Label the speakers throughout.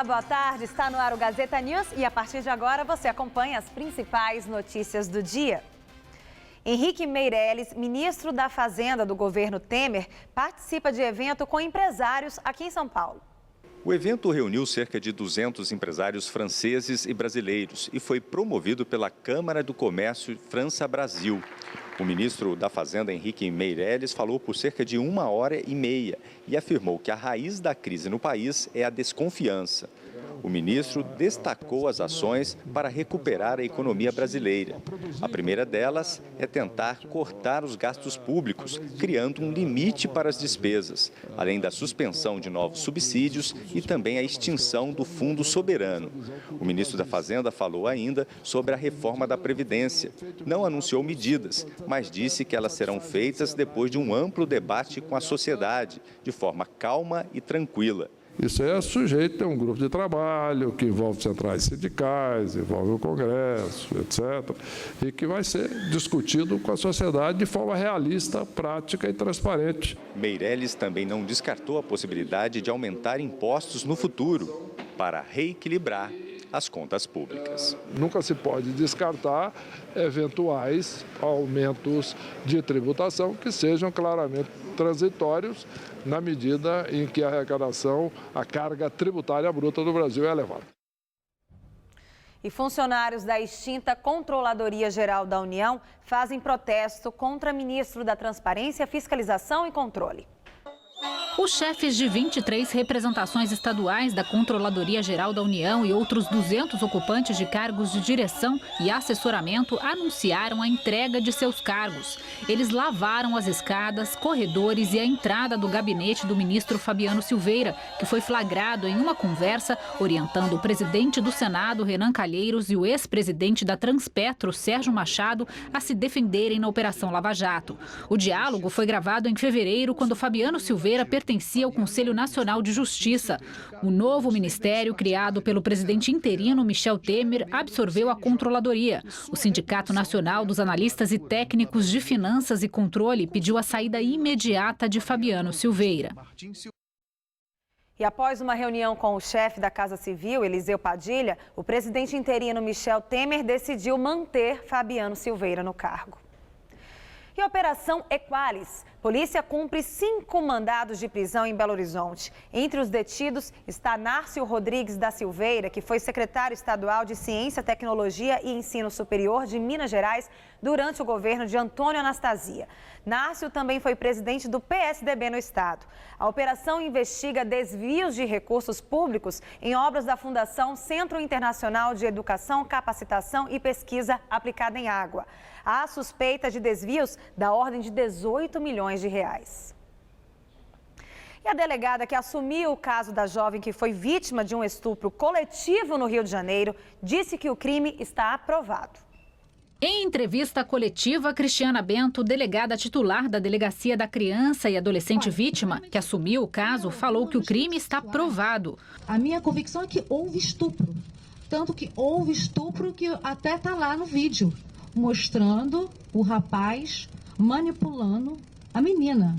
Speaker 1: Olá, boa tarde. Está no ar o Gazeta News e a partir de agora você acompanha as principais notícias do dia. Henrique Meirelles, ministro da Fazenda do governo Temer, participa de evento com empresários aqui em São Paulo.
Speaker 2: O evento reuniu cerca de 200 empresários franceses e brasileiros e foi promovido pela Câmara do Comércio França-Brasil. O ministro da Fazenda, Henrique Meirelles, falou por cerca de 1h30 e afirmou que a raiz da crise no país é a desconfiança. O ministro destacou as ações para recuperar a economia brasileira. A primeira delas é tentar cortar os gastos públicos, criando um limite para as despesas, além da suspensão de novos subsídios e também a extinção do Fundo Soberano. O ministro da Fazenda falou ainda sobre a reforma da Previdência. Não anunciou medidas, mas disse que elas serão feitas depois de um amplo debate com a sociedade, de forma calma e tranquila.
Speaker 3: Isso é sujeito a um grupo de trabalho que envolve centrais sindicais, envolve o Congresso, etc., e que vai ser discutido com a sociedade de forma realista, prática e transparente.
Speaker 2: Meirelles também não descartou a possibilidade de aumentar impostos no futuro para reequilibrar as contas públicas.
Speaker 3: Nunca se pode descartar eventuais aumentos de tributação que sejam claramente transitórios na medida em que a arrecadação, a carga tributária bruta do Brasil é elevada.
Speaker 1: E funcionários da extinta Controladoria Geral da União fazem protesto contra ministro da Transparência, Fiscalização e Controle.
Speaker 4: Os chefes de 23 representações estaduais da Controladoria Geral da União e outros 200 ocupantes de cargos de direção e assessoramento anunciaram a entrega de seus cargos. Eles lavaram as escadas, corredores e a entrada do gabinete do ministro Fabiano Silveira, que foi flagrado em uma conversa orientando o presidente do Senado, Renan Calheiros, e o ex-presidente da Transpetro, Sérgio Machado, a se defenderem na Operação Lava Jato. O diálogo foi gravado em fevereiro, quando Fabiano Silveira pertencia ao Conselho Nacional de Justiça. O novo ministério, criado pelo presidente interino Michel Temer, absorveu a controladoria. O Sindicato Nacional dos Analistas e Técnicos de Finanças e Controle pediu a saída imediata de Fabiano Silveira.
Speaker 1: E após uma reunião com o chefe da Casa Civil, Eliseu Padilha, o presidente interino Michel Temer decidiu manter Fabiano Silveira no cargo. E Operação Equalis. Polícia cumpre 5 mandados de prisão em Belo Horizonte. Entre os detidos está Nárcio Rodrigues da Silveira, que foi secretário estadual de Ciência, Tecnologia e Ensino Superior de Minas Gerais durante o governo de Antônio Anastasia. Nárcio também foi presidente do PSDB no estado. A operação investiga desvios de recursos públicos em obras da Fundação Centro Internacional de Educação, Capacitação e Pesquisa Aplicada em Água. Há suspeita de desvios da ordem de 18 milhões de reais. E a delegada que assumiu o caso da jovem que foi vítima de um estupro coletivo no Rio de Janeiro disse que o crime está aprovado.
Speaker 4: Em entrevista coletiva, Cristiana Bento, delegada titular da Delegacia da Criança e Adolescente Vítima, que assumiu o caso, falou que o crime está provado.
Speaker 5: A minha convicção é que houve estupro. Tanto que houve estupro que até está lá no vídeo, mostrando o rapaz manipulando a menina.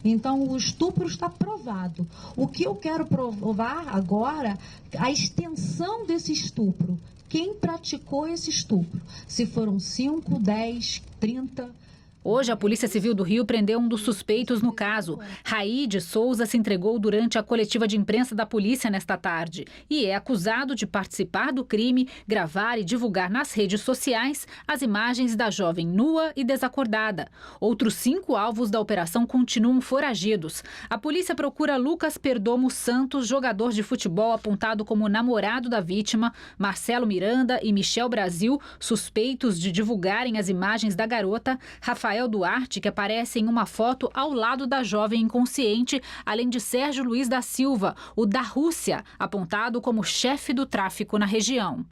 Speaker 5: Então, o estupro está provado. O que eu quero provar agora, a extensão desse estupro. Quem praticou esse estupro? Se foram 5, 10, 30...
Speaker 4: Hoje, a Polícia Civil do Rio prendeu um dos suspeitos no caso. Raí de Souza se entregou durante a coletiva de imprensa da polícia nesta tarde e é acusado de participar do crime, gravar e divulgar nas redes sociais as imagens da jovem nua e desacordada. Outros 5 alvos da operação continuam foragidos. A polícia procura Lucas Perdomo Santos, jogador de futebol apontado como namorado da vítima, Marcelo Miranda e Michel Brasil, suspeitos de divulgarem as imagens da garota, Rafael Duarte, que aparece em uma foto ao lado da jovem inconsciente, além de Sérgio Luiz da Silva, o da Rússia, apontado como chefe do tráfico na região.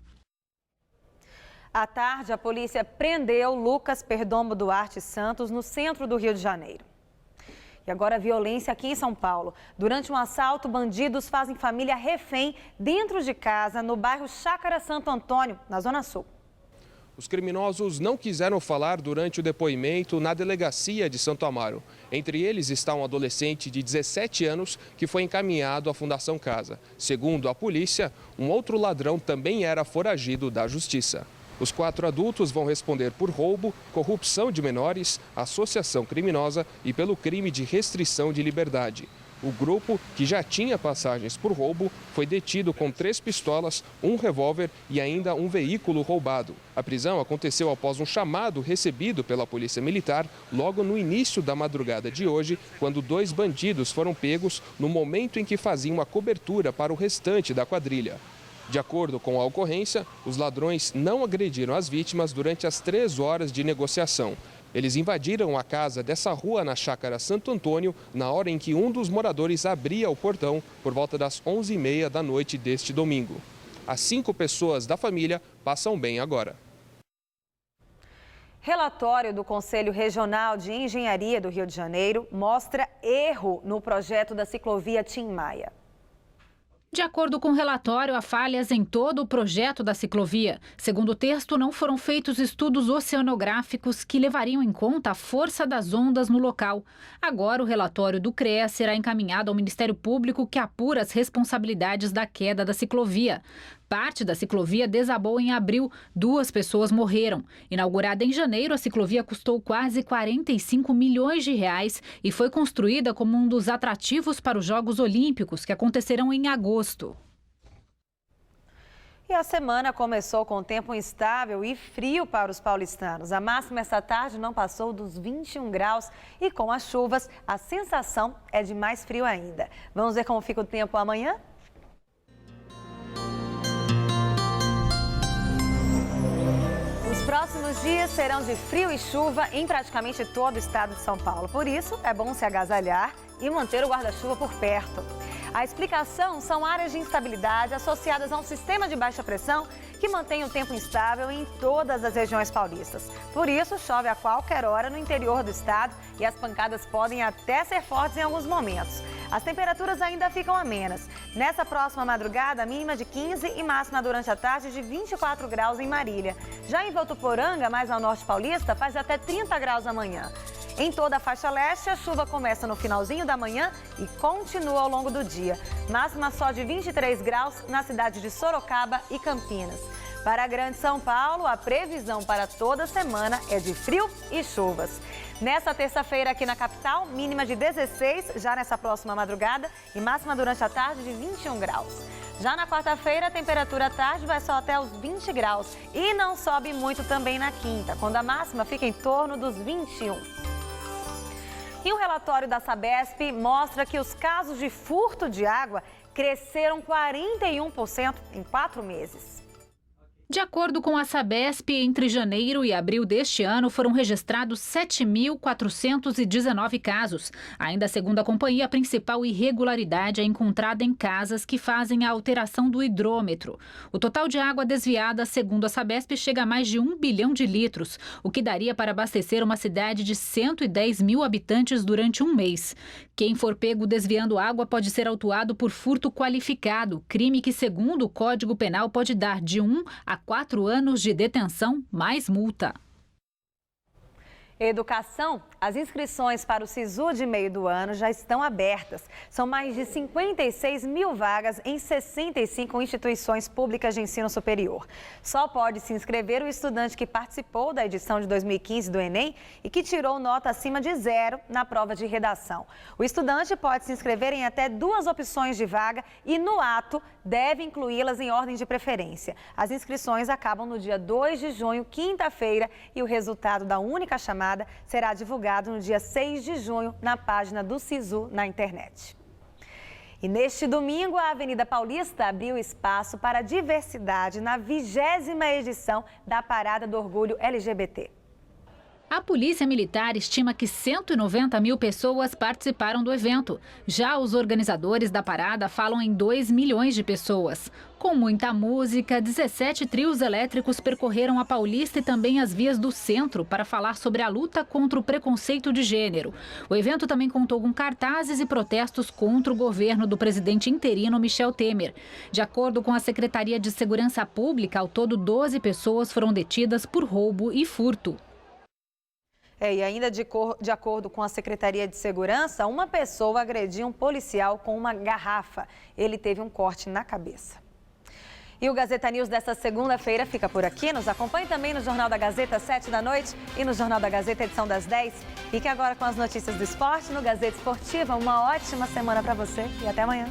Speaker 1: À tarde, a polícia prendeu Lucas Perdomo Duarte Santos no centro do Rio de Janeiro. E agora a violência aqui em São Paulo. Durante um assalto, bandidos fazem família refém dentro de casa no bairro Chácara Santo Antônio, na Zona Sul.
Speaker 6: Os criminosos não quiseram falar durante o depoimento na delegacia de Santo Amaro. Entre eles está um adolescente de 17 anos que foi encaminhado à Fundação Casa. Segundo a polícia, um outro ladrão também era foragido da justiça. Os 4 adultos vão responder por roubo, corrupção de menores, associação criminosa e pelo crime de restrição de liberdade. O grupo, que já tinha passagens por roubo, foi detido com 3 pistolas, 1 revólver e ainda um veículo roubado. A prisão aconteceu após um chamado recebido pela Polícia Militar logo no início da madrugada de hoje, quando 2 bandidos foram pegos no momento em que faziam a cobertura para o restante da quadrilha. De acordo com a ocorrência, os ladrões não agrediram as vítimas durante as 3 horas de negociação. Eles invadiram a casa dessa rua na Chácara Santo Antônio na hora em que um dos moradores abria o portão por volta das 11h30 da noite deste domingo. As 5 pessoas da família passam bem agora.
Speaker 1: Relatório do Conselho Regional de Engenharia do Rio de Janeiro mostra erro no projeto da ciclovia Tim Maia.
Speaker 4: De acordo com o relatório, há falhas em todo o projeto da ciclovia. Segundo o texto, não foram feitos estudos oceanográficos que levariam em conta a força das ondas no local. Agora, o relatório do CREA será encaminhado ao Ministério Público, que apura as responsabilidades da queda da ciclovia. Parte da ciclovia desabou em abril, 2 pessoas morreram. Inaugurada em janeiro, a ciclovia custou quase 45 milhões de reais e foi construída como um dos atrativos para os Jogos Olímpicos, que acontecerão em agosto.
Speaker 1: E a semana começou com tempo instável e frio para os paulistanos. A máxima esta tarde não passou dos 21 graus e com as chuvas a sensação é de mais frio ainda. Vamos ver como fica o tempo amanhã? Os próximos dias serão de frio e chuva em praticamente todo o estado de São Paulo. Por isso, é bom se agasalhar e manter o guarda-chuva por perto. A explicação são áreas de instabilidade associadas a um sistema de baixa pressão que mantém o tempo instável em todas as regiões paulistas. Por isso, chove a qualquer hora no interior do estado e as pancadas podem até ser fortes em alguns momentos. As temperaturas ainda ficam amenas. Nessa próxima madrugada, mínima de 15 e máxima durante a tarde de 24 graus em Marília. Já em Votuporanga, mais ao norte paulista, faz até 30 graus amanhã. Em toda a faixa leste, a chuva começa no finalzinho da manhã e continua ao longo do dia. Máxima só de 23 graus na cidade de Sorocaba e Campinas. Para a Grande São Paulo, a previsão para toda semana é de frio e chuvas. Nessa terça-feira aqui na capital, mínima de 16 já nessa próxima madrugada e máxima durante a tarde de 21 graus. Já na quarta-feira, a temperatura à tarde vai só até os 20 graus e não sobe muito também na quinta, quando a máxima fica em torno dos 21. E um relatório da Sabesp mostra que os casos de furto de água cresceram 41% em 4 meses.
Speaker 4: De acordo com a Sabesp, entre janeiro e abril deste ano foram registrados 7.419 casos. Ainda segundo a companhia, a principal irregularidade é encontrada em casas que fazem a alteração do hidrômetro. O total de água desviada, segundo a Sabesp, chega a mais de 1 bilhão de litros, o que daria para abastecer uma cidade de 110 mil habitantes durante um mês. Quem for pego desviando água pode ser autuado por furto qualificado, crime que, segundo o Código Penal, pode dar de 1 a 4 anos de detenção mais multa.
Speaker 1: Educação, as inscrições para o SISU de meio do ano já estão abertas. São mais de 56 mil vagas em 65 instituições públicas de ensino superior. Só pode se inscrever o estudante que participou da edição de 2015 do Enem e que tirou nota acima de 0 na prova de redação. O estudante pode se inscrever em até 2 opções de vaga e, no ato, deve incluí-las em ordem de preferência. As inscrições acabam no dia 2 de junho, quinta-feira, e o resultado da única chamada será divulgado no dia 6 de junho na página do SISU na internet. E neste domingo, a Avenida Paulista abriu espaço para a diversidade na 20ª edição da Parada do Orgulho LGBT.
Speaker 4: A Polícia Militar estima que 190 mil pessoas participaram do evento. Já os organizadores da parada falam em 2 milhões de pessoas. Com muita música, 17 trios elétricos percorreram a Paulista e também as vias do centro para falar sobre a luta contra o preconceito de gênero. O evento também contou com cartazes e protestos contra o governo do presidente interino Michel Temer. De acordo com a Secretaria de Segurança Pública, ao todo 12 pessoas foram detidas por roubo e furto.
Speaker 1: E ainda de acordo com a Secretaria de Segurança, uma pessoa agrediu um policial com uma garrafa. Ele teve um corte na cabeça. E o Gazeta News dessa segunda-feira fica por aqui. Nos acompanhe também no Jornal da Gazeta, 7 da noite, e no Jornal da Gazeta, edição das 10. Fique agora com as notícias do esporte no Gazeta Esportiva. Uma ótima semana para você e até amanhã.